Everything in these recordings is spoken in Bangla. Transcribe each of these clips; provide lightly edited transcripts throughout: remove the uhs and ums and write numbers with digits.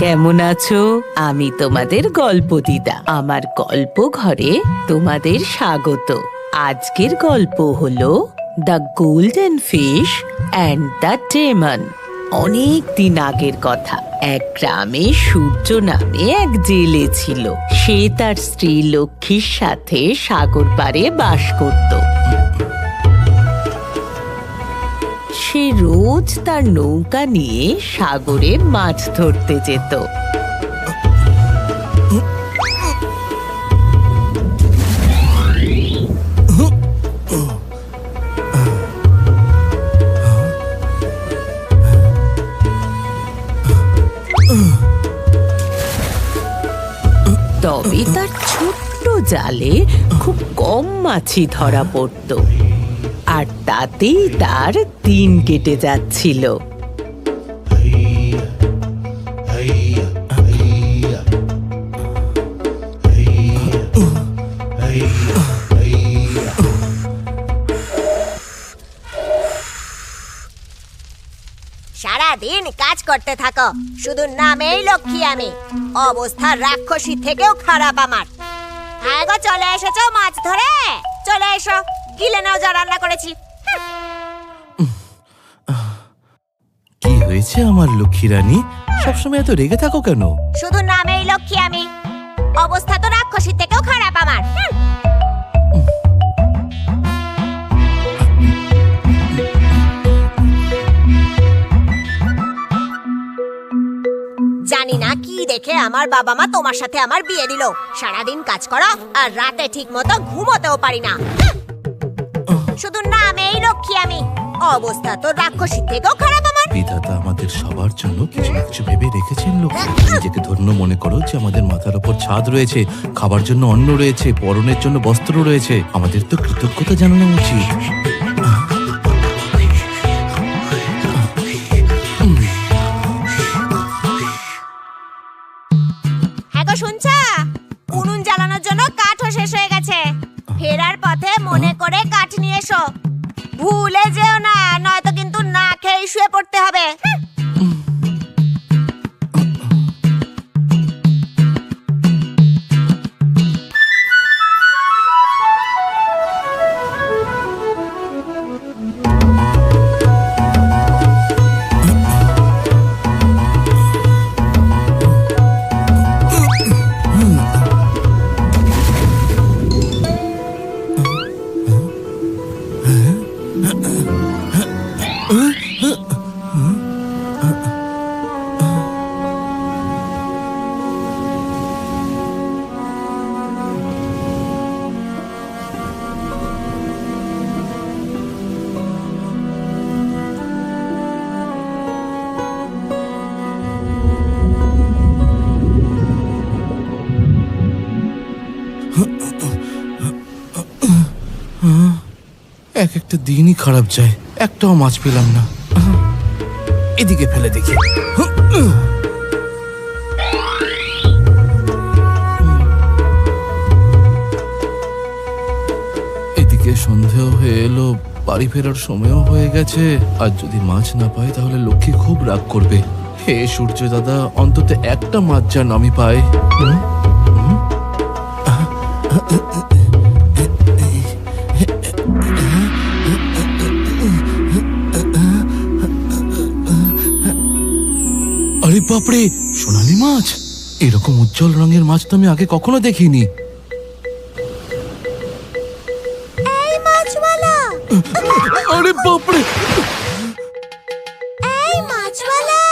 কেমন আছো? আমি তোমাদের গল্প দিদা। আমার গল্প ঘরে তোমাদের স্বাগত। আজকের গল্প হলো the golden fish and the demon. অনেক দিন আগের কথা। এক গ্রামে সূর্য নামে এক জেলে ছিল। সে তার স্ত্রী লক্ষ্মীর সাথে সাগর পাড়ে বাস করত। সে রোজ তার নৌকা নিয়ে সাগরে মাছ ধরতে যেত। তবে তার ছোট্ট জালে খুব কম মাছই ধরা পড়ত, আর তাতেই তার দিন কেটে যাচ্ছিল। সারাদিন কাজ করতে থাকো, শুধু নামেই লক্ষ্মী আমি, অবস্থা রাক্ষসী থেকেও খারাপ আমার। হ্যাঁ গো, চলে এসেছো মাছ ধরে? চলে এসো, গিলে নাও যা রান্না করেছি। কি হয়েছে আমার লক্ষ্মী রানী? সবসময় এত রেগে থাকো কেন? শুধু নামেই লক্ষ্মী আমি, অবস্থা তো রাক্ষসী থেকেও খারাপ আমার। জানি না কি দেখে আমার বাবা মা তোমার সাথে আমার বিয়ে দিল। সারাদিন কাজ করো আর রাতে ঠিক মতো ঘুমোতেও পারি না। শুধু নামেই লক্ষ্মী আমি, অবস্থা তো রাক্ষসী থেকেও খারাপ আমার। বিধাতা আমাদের সবার জন্য কিছু না কিছু ভেবে রেখেছেন লক্ষ্মী। নিজেকে ধন্য মনে করো যে আমাদের মাথার উপর ছাদ রয়েছে, খাবার জন্য অন্ন রয়েছে, পরনের জন্য বস্ত্র রয়েছে। আমাদের তো কৃতজ্ঞতা জানানো উচিত। শুনছা, উনুন জ্বালানোর জন্য কাঠও শেষ হয়ে গেছে। ফেরার পথে মনে করে কাঠ নিয়ে এসো, ভুলে যেও না, নয়তো কিন্তু না খেয়ে শুয়ে পড়তে হবে। এক একটা দিনই খারাপ যায়, একটাও মাছ পেলাম না। এদিকে ফেলে দেখি। এদিকে সন্ধ্যেও হয়ে এলো, বাড়ি ফেরার সময়ও হয়ে গেছে। আর যদি মাছ না পাই তাহলে লক্ষ্মী খুব রাগ করবে। হে সূর্য দাদা, অন্তত একটা মাছ যেন আমি পাই। আরে বাপরে, সোনালী মাছ! এরকম উজ্জ্বল রঙের মাছ তো আমি আগে কখনো দেখিনি। এই মাছওয়ালা! আরে বাপরে! এই মাছওয়ালা!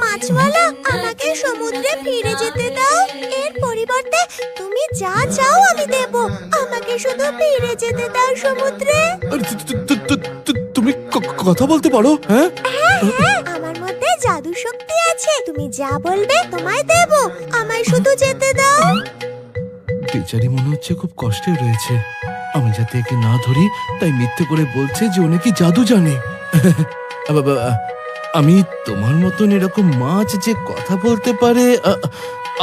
মাছওয়ালা, আমাকে সমুদ্রে ফিরে যেতে দাও। এর পরিবর্তে তুমি যা চাও আমি দেব। আমাকে শুধু ফিরে যেতে দাও সমুদ্রে। তুমি কথা বলতে পারো? হ্যাঁ, আমার মধ্যে জাদু শক্তি আছে। তুমি যা বলবে তোমায় দেব। আমায় শুধু যেতে দাও। বেচারি মনে হচ্ছে খুব কষ্টে রয়েছে। আমি যাতে একে না ধরি তাই মিথ্যে করে বলছে যে ও নাকি জাদু জানে। আমি তোমার মতন এরকম মাছ যে কথা বলতে পারে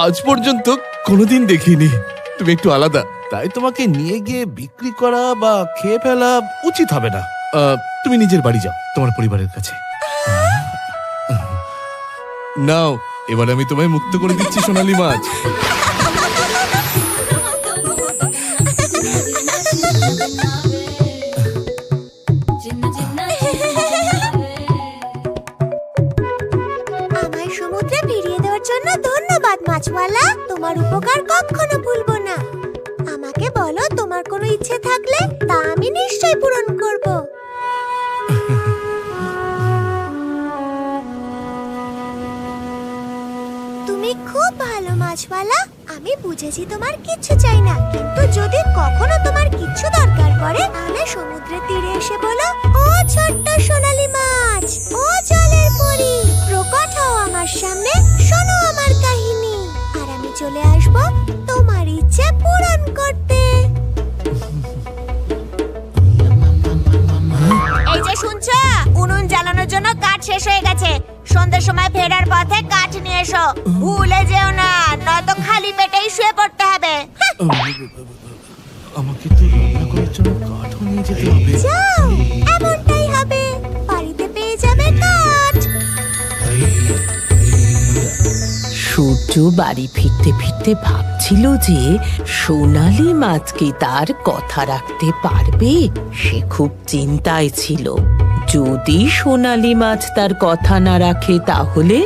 আজ পর্যন্ত কোনোদিন দেখিনি। তুমি একটু আলাদা, তাই তোমাকে নিয়ে গিয়ে বিক্রি করা বা খেয়ে ফেলা উচিত হবে না। তুমি নিজের বাড়ি যাও, তোমার পরিবারের কাছে। নাও, এবার আমি তোমায় মুক্ত করে দিচ্ছি সোনালী মাছ। আমায় সমুদ্রে ফিরিয়ে দেওয়ার জন্য ধন্যবাদ মাছওয়ালা। তোমার উপকার কখনো ভুলবো না। আমাকে বলো, তোমার কোনো ইচ্ছে থাকলে তা আমি নিশ্চয়ই পূরণ করব। তুমি খুব ভালো মাছওয়ালা। আমি বুঝেছি তোমার কিচ্ছু চাই না, কিন্তু যদি কখনো তোমার কিচ্ছু দরকার পড়ে তাহলে সমুদ্রের তীরে এসে বলো, ও ছোট্ট সোনালী মাছ, ও জলের পরী, প্রকট হও আমার সামনে, শোনো আমার কাহিনী, আর আমি চলে আসব তোমার ইচ্ছে পূরণ করতে। এই যে শুনছো, উনুন জ্বালানোর জন্য কাঠ শেষ হয়ে গেছে। সন্ধ্যের সময় ফেরার পথে কাঠ নিয়ে এসো, ভুলে যেও না, নয়তো খালি পেটেই শুয়ে পড়তে হবে। আমাকে তো রান্না করার জন্য কাঠও নিয়ে যেতে হবে। যাও, এমনটাই হবে, বাড়িতে পেয়ে যাবে কাঠ। সূর্য বাড়ি ফিরতে ফিরতে ভাবছিল যে সোনালী মাছ কি তার কথা রাখতে পারবে। সে খুব চিন্তায় ছিল। যদি সোনালী মাছ তার কথা না রাখে তাহলে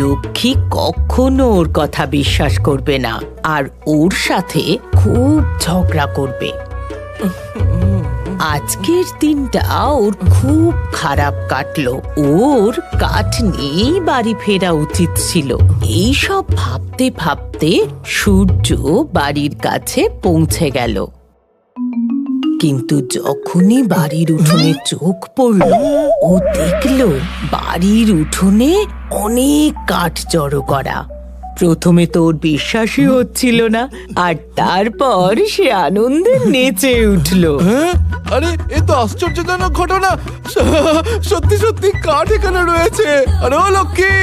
লক্ষ্মী কখনো ওর কথা বিশ্বাস করবে না আর ওর সাথে খুব ঝগড়া করবে। আজকের দিনটা ওর খুব খারাপ কাটলো। ওর কাঠ নিয়েই বাড়ি ফেরা উচিত ছিল। এইসব ভাবতে ভাবতে সূর্য বাড়ির কাছে পৌঁছে গেল। কিন্তু যখনই বাড়ির উঠোনে চোখ পড়ল, ও দেখল বাড়ির উঠোনে অনেক কাঠ জড়ো করা। প্রথমে তো ওর বিশ্বাসই হচ্ছিল না, আর তারপর সে আনন্দে নেচে উঠল। আরে, এ তো আশ্চর্যজনক ঘটনা। সত্যি সত্যি কাঠ এখানে রয়েছে। আরে ও লক্ষ্মী,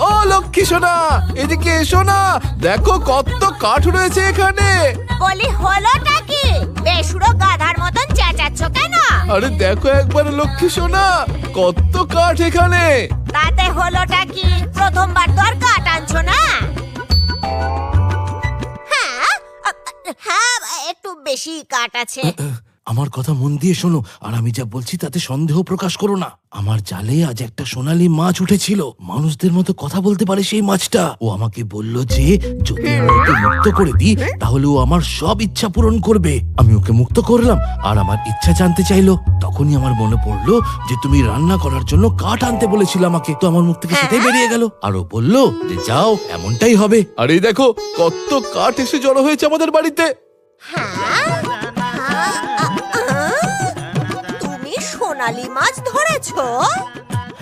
ও লক্ষ্মী সোনা, এদিকে এসো না, দেখো কত কাঠ রয়েছে এখানে। বলি হলোটা কি? বেসুরো গাধার মতন চেঁচাচ্ছ কেন? আরে দেখো একবার লক্ষ্মী সোনা, কত কাঠ এখানে। তাতে হলোটা কি? প্রথমবার তো আর কাঠ আনছো না। হ্যাঁ, হ্যাঁ, একটু বেশি কাঠ আছে। আমার কথা মন দিয়ে শোনো, আর আমি যা বলছি তাতে সন্দেহ প্রকাশ করো না। আমার জালে আজ একটা সোনালী মাছ উঠেছিল। মানুষদের মতো কথা বলতে পারে সেই মাছটা। ও আমাকে বলল যে যদি আমি ওকে মুক্ত করে দিই তাহলে ও আমার সব ইচ্ছা পূরণ করবে। আমি ওকে মুক্ত করলাম আর আমার ইচ্ছা জানতে চাইলো। তখনই আমার মনে পড়লো যে তুমি রান্না করার জন্য কাঠ আনতে বলেছিলে আমাকে। তো আমার মুখ থেকে সেটাই বেরিয়ে গেল। আর ও বললো যে যাও, এমনটাই হবে। আর এই দেখো কত কাঠ এসে জড়ো হয়েছে আমাদের বাড়িতে। তুমি সোনালী মাছ ধরেছো?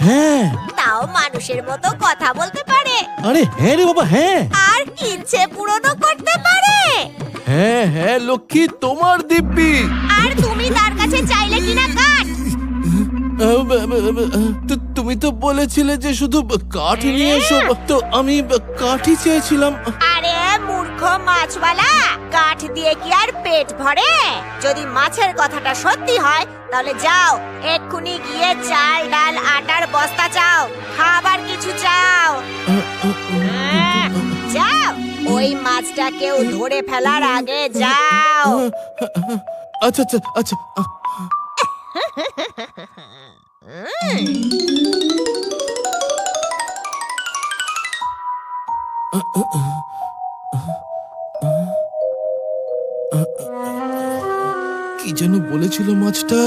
হ্যাঁ। তাও মানুষের মতো কথা বলতে পারে? আরে হ্যাঁ রে বাবা, হ্যাঁ। আর ইচ্ছে পূরণও করতে পারে? হ্যাঁ হ্যাঁ লক্ষ্মী, তোমার দিব্যি। আর তুমি তার কাছে চাইলে কিনা কাঠ? তুমি তো বলেছিলে যে শুধু কাঠ নিয়ে এসো, তো আমি কাঠই চেয়েছিলাম। আরে মূর্খ মাছওয়ালা, কাঠ দিয়ে কি আর পেট ভরে? যদি মাছের কথাটা সত্যি হয় তাহলে যাও, এক্ষুনি গিয়ে চাল ডাল আটার বস্তা চাও, খাবার কিছু চাও। যাও, ওই মাছটা কেউ ধরে ফেলার আগে যাও। আচ্ছা আচ্ছা আচ্ছা। কি যেন বলেছিল মাছটা?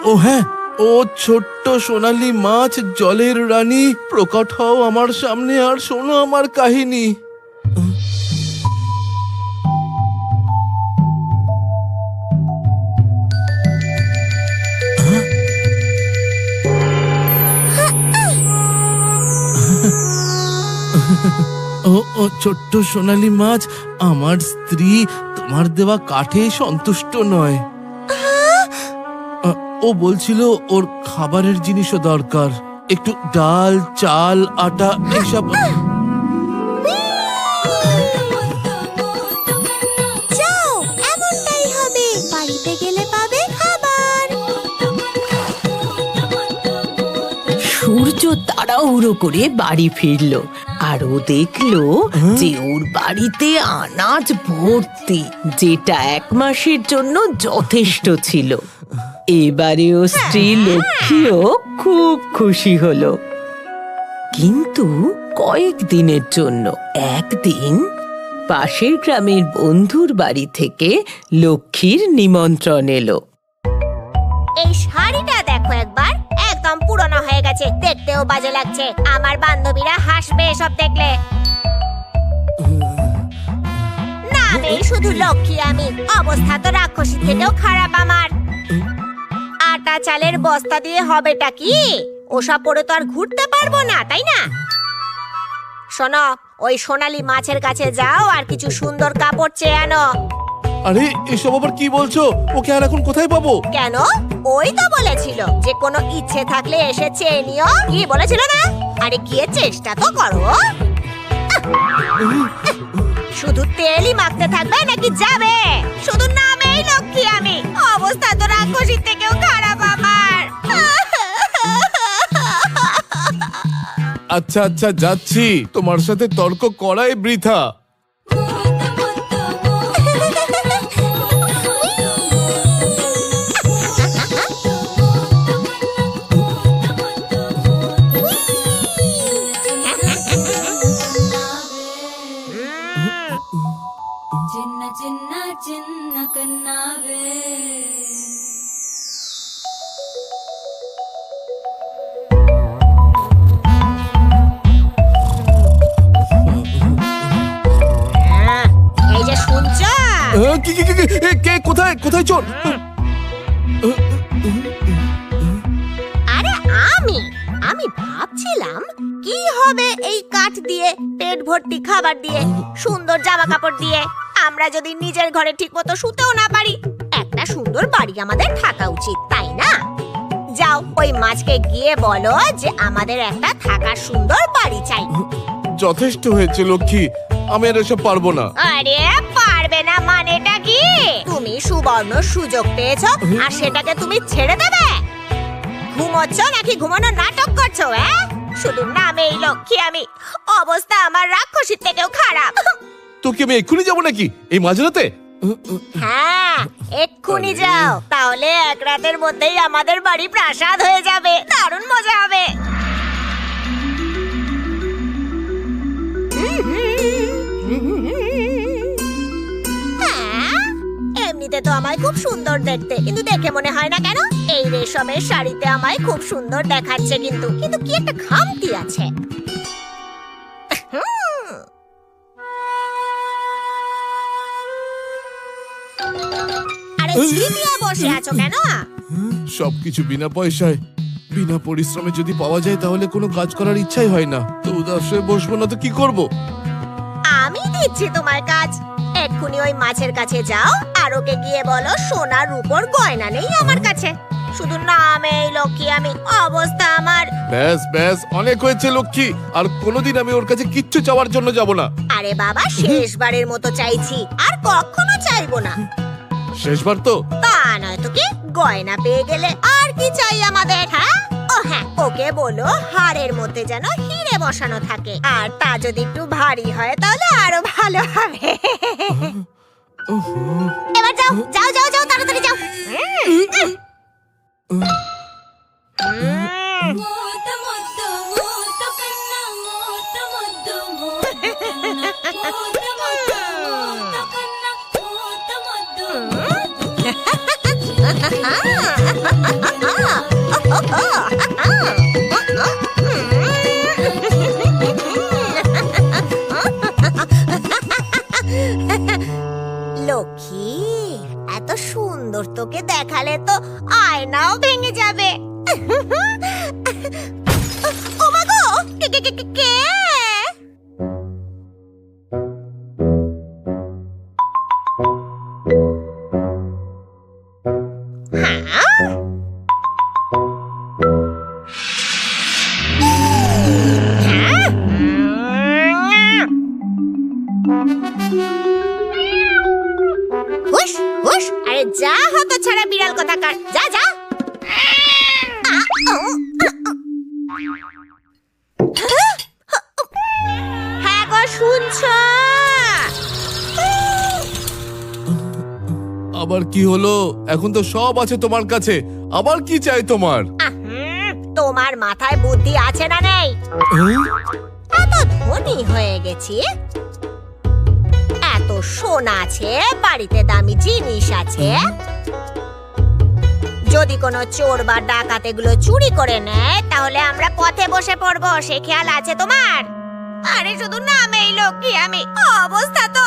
ও হ্যাঁ, ও ছোট্ট সোনালী মাছ, জলের রানী, প্রকট হও আমার সামনে আর শোনো আমার কাহিনী। ও ছোট্ট সোনালী মাছ, আমার স্ত্রী তোমার দেওয়া কাঠে সন্তুষ্ট নয়। ও বলছিল ওর খাবারের জিনিসও দরকার, একটু ডাল চাল আটা এসব। যাও, এমনটাই হবে, বাড়িতে গেলে পাবে খাবার। সূর্য তাড়াহুড়ো করে বাড়ি ফিরল আর ও দেখলো যে ওর বাড়িতে আনাজ ভর্তি, যেটা 1 মাসের জন্য যথেষ্ট ছিল। এবারে ও স্ত্রী লক্ষ্মীও খুব খুশি হলো। কিন্তু কয়েকদিনের জন্য একদিন পাশের গ্রামের বন্ধুর বাড়ি থেকে লক্ষ্মীর নিমন্ত্রণ এলো। এই শাড়িটা দেখো একবার, একদম পুরনো হয়ে গেছে, দেখতেও বাজে লাগছে। আমার বান্ধবীরা হাসবে এসব দেখলে। না আমি শুধু লক্ষ্মী, আমি অবস্থা তো রাক্ষসী থেকেও খারাপ আমার। আটা চালের বস্তা দিয়ে হবেটা কি? ওসব পরে তো আর ঘুরতে পারবো না, তাই না? শোনো, ওই সোনালী মাছের কাছে যাও আর কিছু সুন্দর কাপড় চেয়ে আনো। আরে এসব আবার কি বলছো? ওকে আর এখন কোথায় পাবো? কেন? ওই তো বলেছিল যে কোনো ইচ্ছে থাকলে এসে চেয়ে নিও। কি বলেছিল না? আরে গিয়ে চেষ্টা তো করো। শুধু তেলই মাখতে থাকবে নাকি যাবে? শুধু নামেই লক্ষ্মী আমি, অবস্থা তো রাক্ষসীর থেকেও খারাপ আমার। আচ্ছা আচ্ছা যাচ্ছি, তোমার সাথে তর্ক করাই বৃথা। చిన్న చిన్న చిన్న కన్నావే এই যে শুনছো? কে কোথায় কোথায় চোর? আরে আমি ভাবছিলাম কি হবে এই কাঠ দিয়ে, পেট ভর্তি খাবার দিয়ে, সুন্দর জামা কাপড় দিয়ে আমরা যদি নিজের ঘরে ঠিকমতো শুতেও না পারি। একটা সুন্দর বাড়ি আমাদের থাকা উচিত, তাই না? যাও ওই মাছকে গিয়ে বলো যে আমাদের একটা থাকার সুন্দর বাড়ি চাই। যথেষ্ট হয়েছে লক্ষ্মী, আমি আর এসব পারবো না। আরে পারবে না মানেটা কি? তুমি সুবর্ণ সুযোগ পেয়েছো আর সেটাকে তুমি ছেড়ে দেবে? ঘুমোচ্ছ নাকি ঘুমানোর নাটক করছো? শুধু নামেই লক্ষ্মী আমি, অবস্থা আমার রাক্ষসীর থেকেও খারাপ। তোকে আমি এক্ষুনি যাবো নাকি এই মাঝরাতে? হ্যাঁ এক্ষুনি যাও, তাহলে 1 রাতের মধ্যেই আমাদের বাড়ি প্রাসাদ হয়ে যাবে, দারুণ মজা হবে। হ্যাঁ, এমনিতে তো আমায় খুব সুন্দর দেখতে, কিন্তু দেখে মনে হয় না কেন এই রেশমের শাড়িতে আমায় খুব সুন্দর দেখাচ্ছে, কিন্তু কিন্তু কি একটা খামতি আছে। আরে ঝিমিয়ে বসে আছো কেন? সবকিছু বিনা পয়সায়, বিনা পরিশ্রমে যদি পাওয়া যায় তাহলে কোনো কাজ করার ইচ্ছাই হয় না। তো উদাস হয়ে বসবো না তো কি করব? আমি দিচ্ছি তোমার কাজ। এক্ষুনি ওই মাছের কাছে যাও আর ওকে গিয়ে বলো সোনার রূপোর গয়না নেই আমার কাছে, শুধু নামেই লক্ষ্মী আমি, অবস্থা আমার। ব্যাস ব্যাস, অনেক হয়েছে লক্ষ্মী, আর কোনোদিন আমি ওর কাছে কিচ্ছু চাওয়ার জন্য যাব না। আরে বাবা, শেষবারের মতো চাইছি, আর কখনো চাইবো না। শেষবার তো? তা নয় তো কি, গয়না পেয়ে গেলে আর কি চাই আমাদের? হ্যাঁ, ও হ্যাঁ, ওকে বলো হাড়ের মধ্যে যেন হিরে বসানো থাকে, আর তা যদি একটু ভারী হয় তাহলে আরো ভালো হবে। এবার যাও যাও যাও যাও, তাড়াতাড়ি যাও। మోత మొద్దు మోత కన్న మోత మొద్దు మోత కన్న మోత మొద్దు మోత కన్న మోత మొద్దు লক্ষ্মী, এত সুন্দর তোকে দেখালে তো আয়নাও ভেঙে যাবে। আবার কি হলো? এখন তো সব আছে তোমার কাছে, আবার কি চাই তোমার? তোমার মাথায় বুদ্ধি আছে না নেই? এত ধনী হয়ে গেছি, এত সোনা আছে, বাড়িতে দামি জিনিস আছে, যদি কোনো চোর বা ডাকাত এগুলো চুরি করে নেয় তাহলে আমরা পথে বসে পড়বো, সে খেয়াল আছে তোমার? আরে শুধু নামেই লক্ষ্মী আমি, অবস্থা তো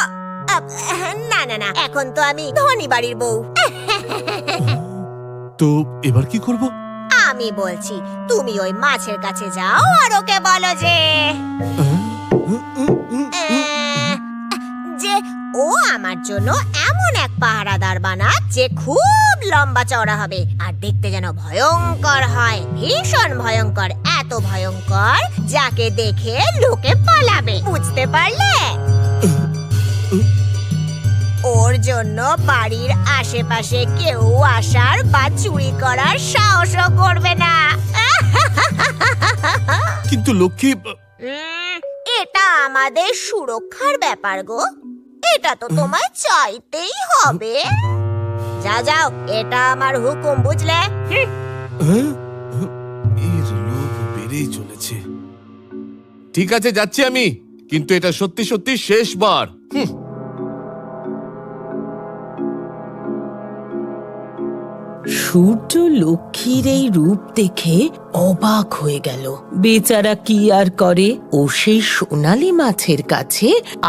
না না না, এখন তো আমি ধনী বাড়ির বউ। তো এবার কি করব? আমি বলছি তুমি ওই মাছের কাছে যাও আর ওকে বলো যে যে ও আমার জন্য এমন এক পাহারাদার বানাক যে খুব লম্বা চওড়া হবে আর দেখতে যেন ভয়ঙ্কর হয়, ভীষণ ভয়ঙ্কর, এত ভয়ঙ্কর যাকে দেখে লোকে পালাবে, বুঝতে পারলে? ওর জন্য বাড়ির আশেপাশে কেউ আসার বা চুরি করার সাহসও করবে না। কিন্তু লক্ষ্মী, এটা আমাদের সুরক্ষার ব্যাপার গো, এটা তো তোমায় চাইতেই হবে। যাও যাও, এটা আমার হুকুম, বুঝলে? এর লোভ বেড়েই চলেছে। ঠিক আছে, যাচ্ছি আমি, কিন্তু এটা সত্যি সত্যি শেষবার। সূর্য লক্ষ্মীর এই রূপ দেখে অবাক হয়ে গেল। বেচারা কি আর করে, ও সেই সোনালী মাছের কাছে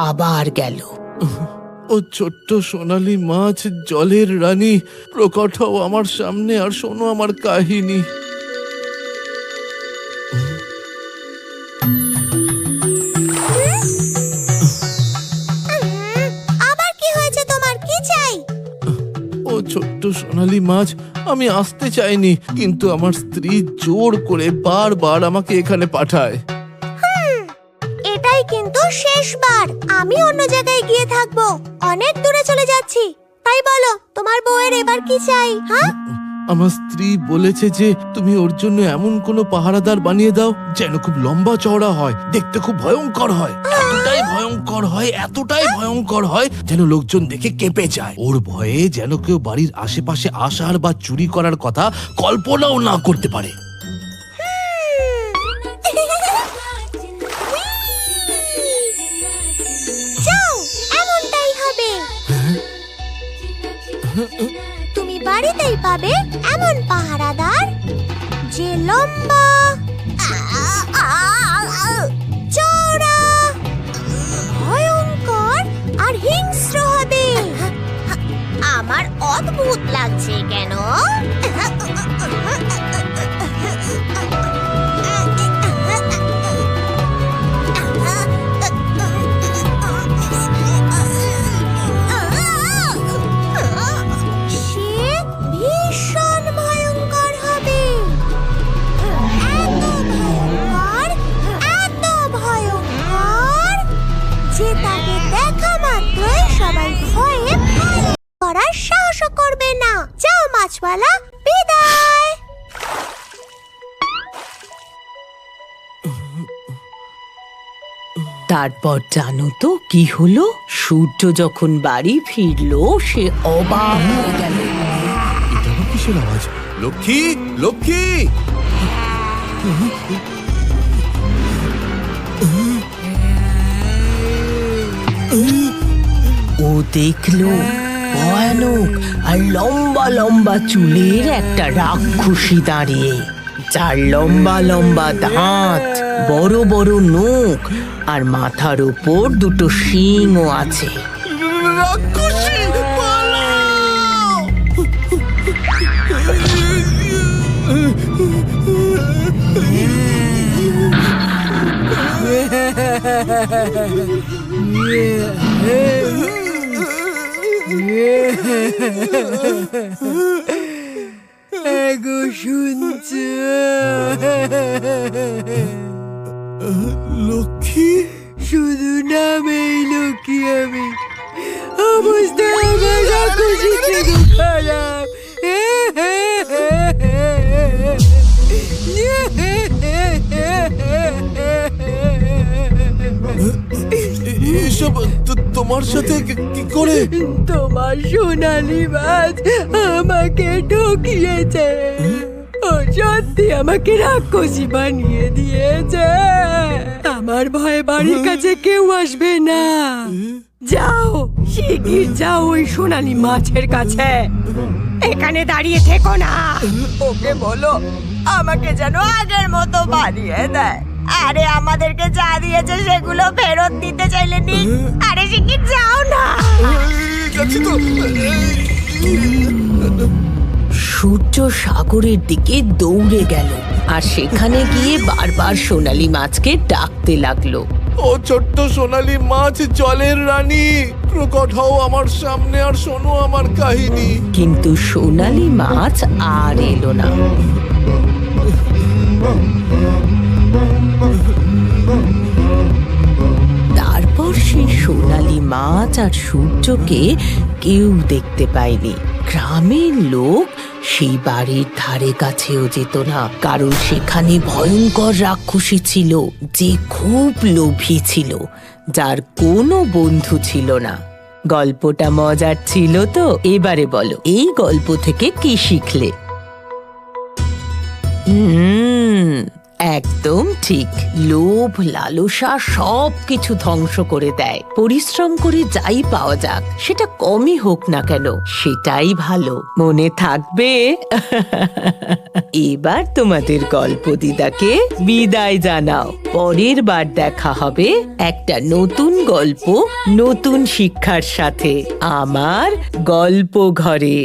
আবার গেল। ও ছোট্ট সোনালী মাছ, জলের রানী, প্রকট হও আমার সামনে আর শোনো আমার কাহিনী। আবার কি হয়েছে তোমার, কি চাই? ও ছোট্ট সোনালী মাছ, আমি আসতে চাইনি, কিন্তু আমার স্ত্রী জোর করে বারবার আমাকে এখানে পাঠায়। এটাই কিন্তু শেষবার, আমি অন্য জায়গায় গিয়ে থাকবো, অনেক দূরে চলে যাচ্ছি, তাই বলো তোমার বউয়ের এবার কি চাই? হ্যাঁ, আমার স্ত্রী বলেছে যে তুমি ওর জন্য এমন কোনো পাহারাদার বানিয়ে দাও যেন খুব লম্বা চওড়া হয়, দেখতে খুব ভয়ঙ্কর হয়, এতটাই ভয়ঙ্কর হয়, এতটাই ভয়ঙ্কর হয় যেন লোকজন দেখে কেঁপে যায়। ওর ভয়ে যেন কেউ বাড়ির আশেপাশে আসার বা চুরি করার কথা কল্পনাও না করতে পারে। যাও, এমনটাই হবে। তুমি বাড়িতেই পাবে এমন পাহারাদার যে লম্বা, চওড়া, ভয়ঙ্কর আর হিংস্র হবে। আমার অদ্ভুত লাগছে কেন? সে ভীষণ ভয়ঙ্কর হবে, এত ভয়ঙ্কর যে তাকে দেখা মাত্রই সবাই ভয়ে করার সাহস করবে না। যাও মাছওয়ালা, বিদায়। তারপর জানো তো কি হলো? সূর্য যখন বাড়ি ফিরলো সে অবাক হয়ে গেল। এটা আবার কিসের আওয়াজ? লক্ষ্মী, লক্ষ্মী! ও দেখলো ভয়ানক আর লম্বা লম্বা চুলের একটা রাক্ষসী দাঁড়িয়ে, যার লম্বা লম্বা দাঁত, বড় বড় নখ আর মাথার উপর দুটো শিংও আছে। রাক্ষসী, পালাও! এগো শুনছো? লক্ষ্মী, শুধু নামেই লক্ষ্মী আমি, অবস্থা আমার রাক্ষসীর থেকে খারাপ। এসব তোমার সাথে কি করে? তোমার সোনালি মাছ আমাকে ঠকিয়েছে। ও সত্যি আমাকে রাক্ষসী বানিয়ে দিয়েছে। আমার ভয়ে বাড়ির কাছে কেউ আসবে না। যাও, শিগগির যাও ওই সোনালি মাছের কাছে। এখানে দাঁড়িয়ে থেকো না। ওকে বলো আমাকে যেন আগের মতো বানিয়ে দেয়। আরে আমাদেরকে যা দিয়েছে সেগুলো ফেরত দিতে চাইলে নি। আরে শিগগির যাও না। যাচ্ছি তো। সূর্য সাগরের দিকে দৌড়ে গেল আর সেখানে গিয়ে বারবার সোনালী মাছকে ডাকতে লাগলো। ও ছোট্ট সোনালী মাছ, জলের রানী, প্রকট হও আমার সামনে আর শোনো আমার কাহিনী। কিন্তু সোনালী মাছ আর এলো না। তারপর সেই সোনালী মাছ আর সূর্যকে কেউ দেখতে পায়নি। গ্রামের লোক সেই বাড়ির ধারে কাছেও যেত না, কারণ সেখানে ভয়ঙ্কর রাক্ষসী ছিল যে খুব লোভী ছিল, যার কোনো বন্ধু ছিল না। গল্পটা মজার ছিল তো? এবারে বলো এই গল্প থেকে কি শিখলে? একদম ঠিক। লোভ লালসা সব কিছু ধ্বংস করে দেয়। পরিশ্রম করে যাই পাওয়া যাক, সেটা কমই হোক না কেন, সেটাই ভালো। মনে থাকবে? এবার তোমাদের গল্প দিদাকে বিদায় জানাও। পরের বার দেখা হবে একটা নতুন গল্প, নতুন শিক্ষার সাথে আমার গল্প ঘরে।